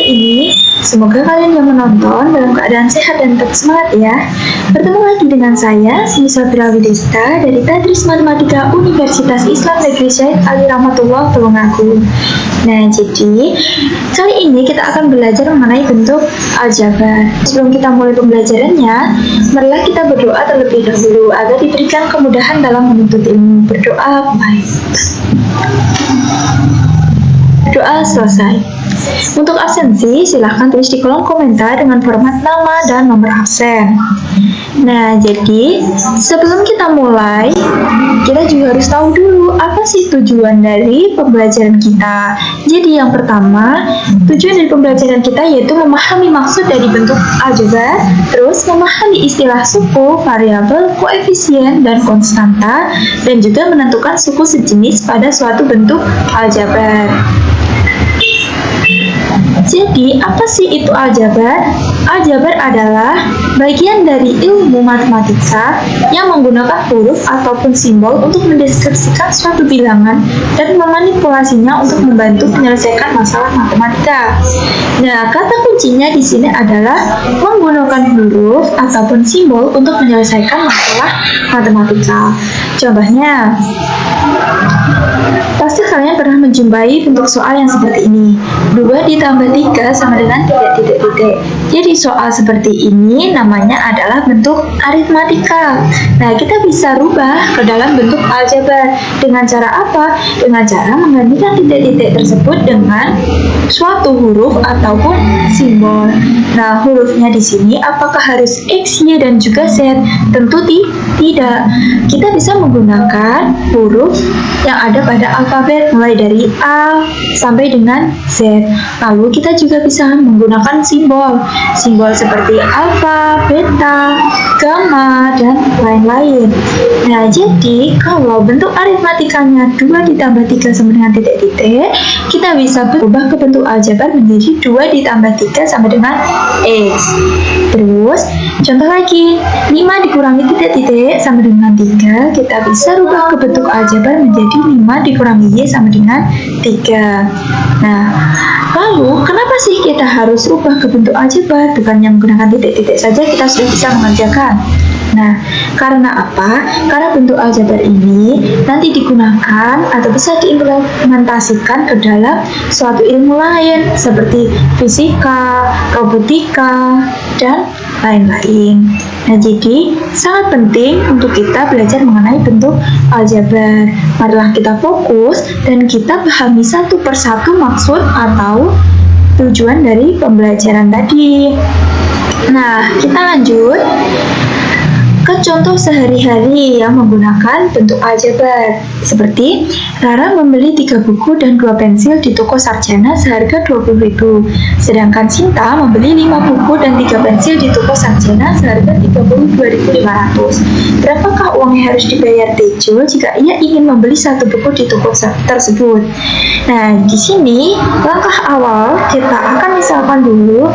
ini. Semoga kalian yang menonton dalam keadaan sehat dan tetap semangat ya. Bertemu lagi dengan saya, Sri Sabira Widesta dari Tadris Matematika Universitas Islam Negeri Syed Ali Rahmatullah Tulungagung. Nah, jadi kali ini kita akan belajar mengenai bentuk aljabar. Sebelum kita mulai pembelajarannya, marilah kita berdoa terlebih dahulu agar diberikan kemudahan dalam menuntut ilmu. Berdoa baik. Doa selesai. Untuk absensi, silahkan tulis di kolom komentar dengan format nama dan nomor absen. Nah, jadi sebelum kita mulai, kita juga harus tahu dulu apa sih tujuan dari pembelajaran kita. Jadi yang pertama, tujuan dari pembelajaran kita yaitu memahami maksud dari bentuk aljabar, terus memahami istilah suku, variabel, koefisien, dan konstanta, dan juga menentukan suku sejenis pada suatu bentuk aljabar. Jadi, apa sih itu aljabar? Aljabar adalah bagian dari ilmu matematika yang menggunakan huruf ataupun simbol untuk mendeskripsikan suatu bilangan dan memanipulasinya untuk membantu menyelesaikan masalah matematika. Nah, kata kuncinya di sini adalah menggunakan huruf ataupun simbol untuk menyelesaikan masalah matematika. Contohnya, pasti kalian pernah menjumpai bentuk soal yang seperti ini. 2 ditambah 3 sama dengan titik-titik-titik. Jadi soal seperti ini namanya adalah bentuk aritmatika. Nah, kita bisa rubah ke dalam bentuk aljabar. Dengan cara apa? Dengan cara menggantikan titik-titik tersebut dengan suatu huruf ataupun simbol. Nah, hurufnya di sini apakah harus X, Y, dan juga Z? Tentu tidak. Kita bisa menggunakan huruf yang ada pada alfabet mulai dari A sampai dengan Z. Lalu kita juga bisa menggunakan simbol seperti alfa, beta, gamma, dan lain-lain. Nah, jadi kalau bentuk aritmatikanya 2 ditambah 3 sama dengan titik-titik, kita bisa berubah ke bentuk aljabar menjadi 2 ditambah 3 sama dengan X. Terus, contoh lagi, 5 dikurangi titik-titik sama dengan 3, kita bisa rubah ke bentuk aljabar menjadi 5 dikurangi Y sama dengan 3. Nah, lalu kenapa sih kita harus rubah ke bentuk aljabar? Bukannya menggunakan titik-titik saja kita sudah bisa mengerjakan. Nah, karena apa? Karena bentuk aljabar ini nanti digunakan atau bisa diimplementasikan ke dalam suatu ilmu lain seperti fisika, robotika, dan lain-lain. Nah, jadi sangat penting untuk kita belajar mengenai bentuk aljabar. Marilah kita fokus dan kita pahami satu persatu maksud atau tujuan dari pembelajaran tadi. Nah, kita lanjut ke contoh sehari-hari yang menggunakan bentuk aljabar. Seperti Rara membeli 3 buku dan 2 pensil di toko Sarjana seharga 20.000. Sedangkan Sinta membeli 5 buku dan 3 pensil di toko Sarjana seharga 32.500. Berapakah uang yang harus dibayar Tejo jika ia ingin membeli 1 buku di toko tersebut? Nah, di sini langkah awal kita akan misalkan dulu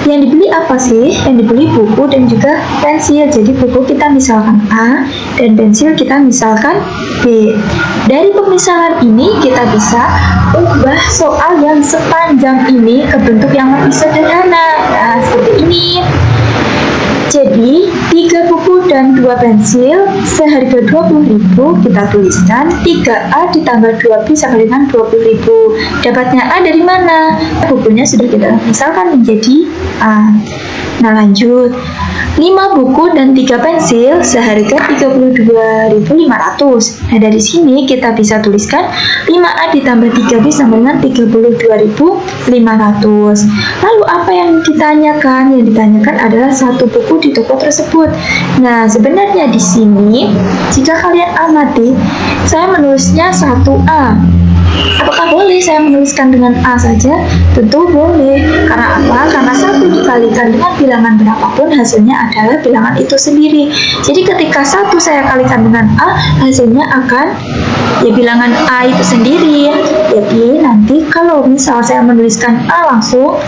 yang dibeli apa sih? Yang dibeli buku dan juga pensil. Jadi buku kita misalkan A dan pensil kita misalkan B. Dari pemisahan ini kita bisa ubah soal yang sepanjang ini ke bentuk yang lebih sederhana. Nah, seperti ini. Jadi 3 buku dan 2 pensil seharga 20.000 kita tuliskan 3A ditambah 2B sama dengan 20.000. Dapatnya A dari mana? Bukunya sudah kita misalkan menjadi A. Nah, lanjut. 5 buku dan 3 pensil seharga 32.500. Nah, dari sini kita bisa tuliskan 5A ditambah 3B sama dengan 32.500. Lalu apa yang ditanyakan? Yang ditanyakan adalah 1 buku di toko tersebut. Nah, sebenarnya di sini jika kalian amati, saya menulisnya 1A. Apakah boleh saya menuliskan dengan A saja? Tentu boleh. Karena apa? Karena 1 dikalikan dengan bilangan berapapun hasilnya adalah bilangan itu sendiri. Jadi ketika 1 saya kalikan dengan A, hasilnya akan ya bilangan A itu sendiri. Jadi nanti kalau misal saya menuliskan A langsung,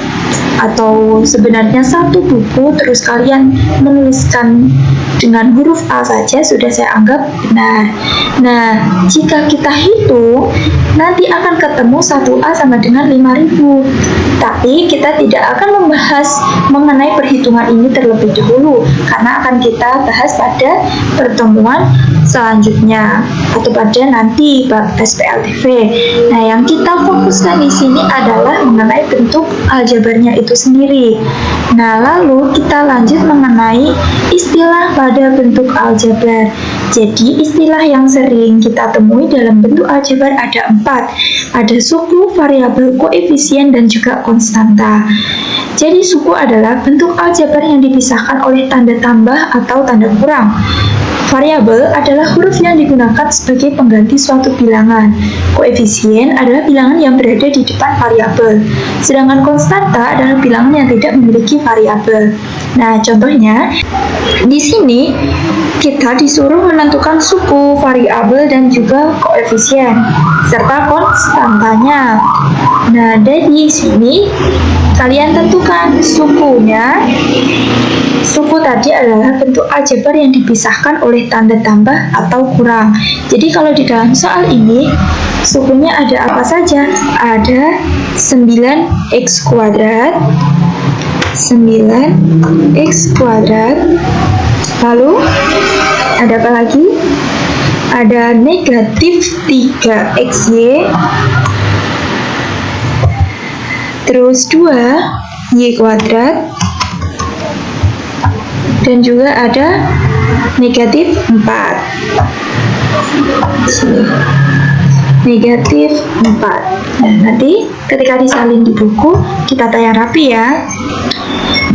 atau sebenarnya 1 buku terus kalian menuliskan dengan huruf A saja, sudah saya anggap benar. Nah, jika kita hitung nanti akan ketemu 1A sama dengan 5.000. Tapi kita tidak akan membahas mengenai perhitungan ini terlebih dahulu, karena akan kita bahas pada pertemuan selanjutnya atau pada nanti bab SPLTV. Nah, yang kita fokuskan di sini adalah mengenai bentuk aljabarnya itu sendiri. Nah, lalu kita lanjut mengenai istilah pada bentuk aljabar. Jadi, istilah yang sering kita temui dalam bentuk aljabar ada 4. Ada suku, variabel, koefisien, dan juga konstanta. Jadi, suku adalah bentuk aljabar yang dipisahkan oleh tanda tambah atau tanda kurang. Variabel adalah huruf yang digunakan sebagai pengganti suatu bilangan. Koefisien adalah bilangan yang berada di depan variabel. Sedangkan konstanta adalah bilangan yang tidak memiliki variabel. Nah, contohnya di sini kita disuruh menentukan suku, variabel, dan juga koefisien serta konstantanya. Nah, dari sini kalian tentukan sukunya. Suku tadi adalah bentuk aljabar yang dipisahkan oleh tanda tambah atau kurang. Jadi kalau di dalam soal ini, sukunya ada apa saja? Ada 9x kuadrat, 9x kuadrat, lalu ada apa lagi? Ada negatif 3xy, terus 2y kuadrat, dan juga ada negatif 4. Sini. Negatif 4. Nah, nanti ketika disalin di buku, ditata yang rapi ya.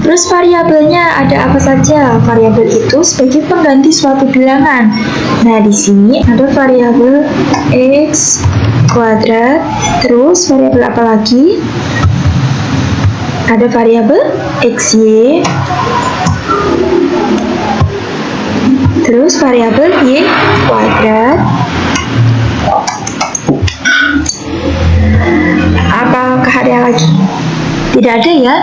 Terus variabelnya ada apa saja? Variabel itu sebagai pengganti suatu bilangan. Nah, di sini ada variabel x kuadrat, terus variabel apa lagi? Ada variabel xy, terus variabel y kuadrat. Apakah ada lagi? Tidak ada ya.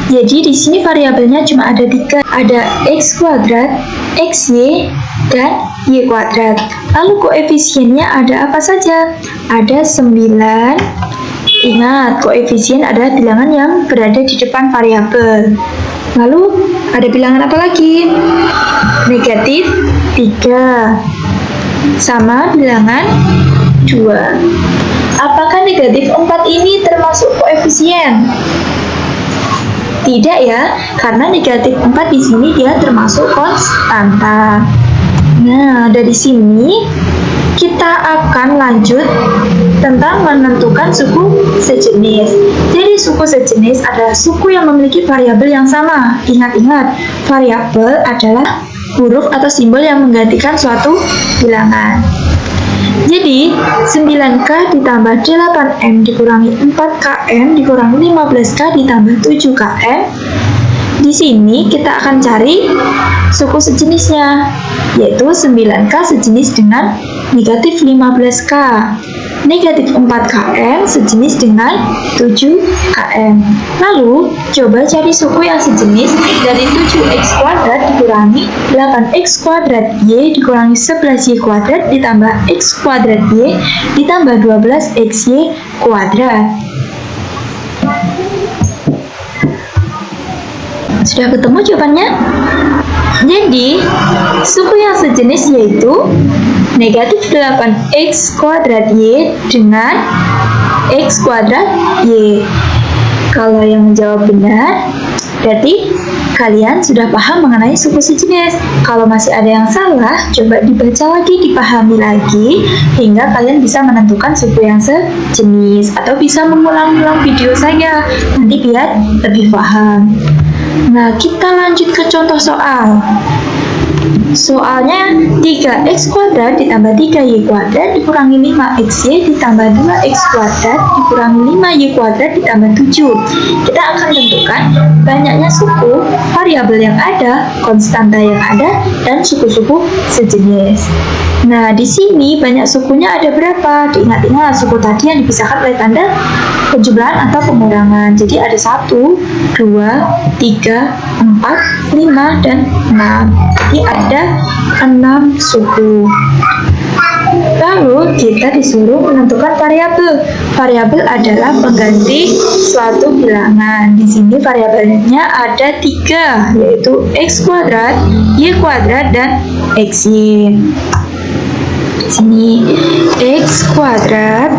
Jadi di sini variabelnya cuma ada 3. Ada x kuadrat, xy, dan y kuadrat. Lalu koefisiennya ada apa saja? Ada 9. Ingat, koefisien adalah bilangan yang berada di depan variabel. Lalu ada bilangan apa lagi? Negatif 3 sama bilangan 2. Apakah negatif 4 ini termasuk koefisien? Tidak ya, karena negatif 4 di sini dia termasuk konstanta. Nah, dari sini kita akan lanjut tentang menentukan suku sejenis. Jadi suku sejenis adalah suku yang memiliki variabel yang sama. Ingat-ingat, variabel adalah huruf atau simbol yang menggantikan suatu bilangan. Jadi 9K ditambah 8M dikurangi 4KM dikurangi 15K ditambah 7KM. Di sini kita akan cari suku sejenisnya, yaitu 9K sejenis dengan negatif 15K. Negatif 4KM sejenis dengan 7KM. Lalu, coba cari suku yang sejenis dari 7x kuadrat dikurangi 8x kuadrat y dikurangi 11y kuadrat ditambah x kuadrat y ditambah 12xy kuadrat. Sudah ketemu jawabannya? Jadi, suku yang sejenis yaitu negatif 8x kuadrat y dengan x kuadrat y. Kalau yang menjawab benar, berarti kalian sudah paham mengenai suku sejenis. Kalau masih ada yang salah, coba dibaca lagi, dipahami lagi, hingga kalian bisa menentukan suku yang sejenis. Atau bisa mengulang-ulang video saya, nanti biar lebih paham. Nah, kita lanjut ke contoh soal. Soalnya 3x kuadrat ditambah 3y kuadrat dikurangi 5xy ditambah 2x kuadrat dikurangi 5y kuadrat ditambah 7. Kita akan tentukan banyaknya suku, variabel yang ada, konstanta yang ada, dan suku-suku sejenis. Nah, di sini banyak sukunya ada berapa? Diingat-ingat, suku tadi yang dipisahkan oleh tanda penjumlahan atau pengurangan. Jadi ada 1, 2, 3, 4, 5, dan 6. Jadi ada 6 suku. Lalu kita disuruh menentukan variabel. Variabel adalah pengganti suatu bilangan. Di sini variabelnya ada 3, yaitu x kuadrat, y kuadrat, dan xy. Di sini x kuadrat,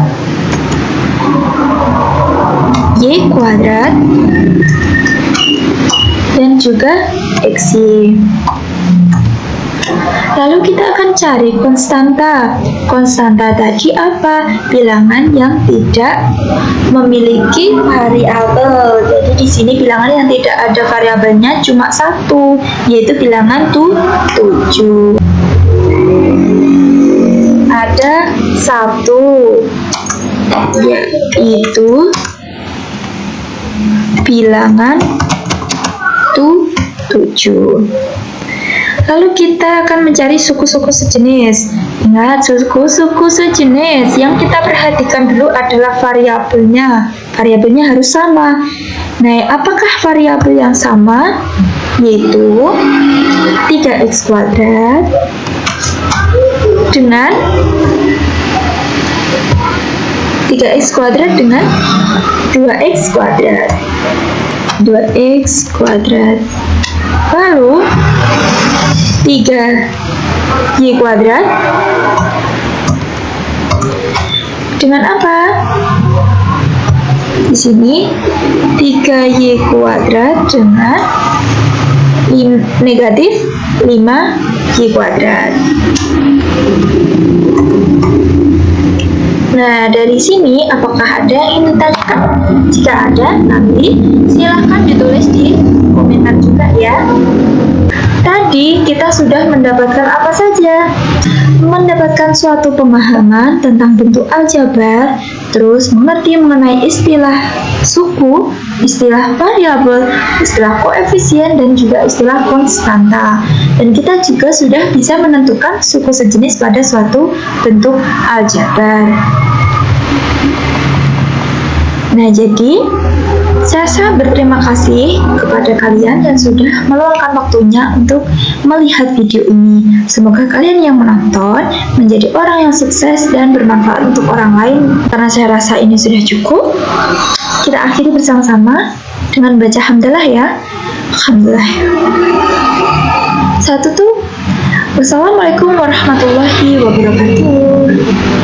y kuadrat, dan juga xy. Lalu kita akan cari konstanta. Konstanta tadi apa? Bilangan yang tidak memiliki variabel. Jadi di sini bilangan yang tidak ada variabelnya cuma 1, yaitu bilangan 7. Ada 1, yaitu bilangan 7. Lalu kita akan mencari suku-suku sejenis. Ingat, suku-suku sejenis yang kita perhatikan dulu adalah variabelnya. Variabelnya harus sama. Nah, apakah variabel yang sama? Yaitu 3x kuadrat dengan 3x kuadrat dengan 2x kuadrat. 2x kuadrat. Lalu 3y kuadrat dengan apa? Di sini 3y kuadrat dengan negatif 5y kuadrat. Nah, dari sini apakah ada yang ingin ditanyakan? Jika ada, nanti silahkan ditulis di komentar juga ya. Tadi kita sudah mendapatkan apa saja? Mendapatkan suatu pemahaman tentang bentuk aljabar, terus mengerti mengenai istilah suku, istilah variabel, istilah koefisien, dan juga istilah konstanta. Dan kita juga sudah bisa menentukan suku sejenis pada suatu bentuk aljabar. Nah, jadi saya sangat berterima kasih kepada kalian yang sudah meluangkan waktunya untuk melihat video ini. Semoga kalian yang menonton menjadi orang yang sukses dan bermanfaat untuk orang lain. Karena saya rasa ini sudah cukup, kita akhiri bersama-sama dengan baca hamdalah ya. Alhamdulillah. Satu tuh. Wassalamualaikum warahmatullahi wabarakatuh.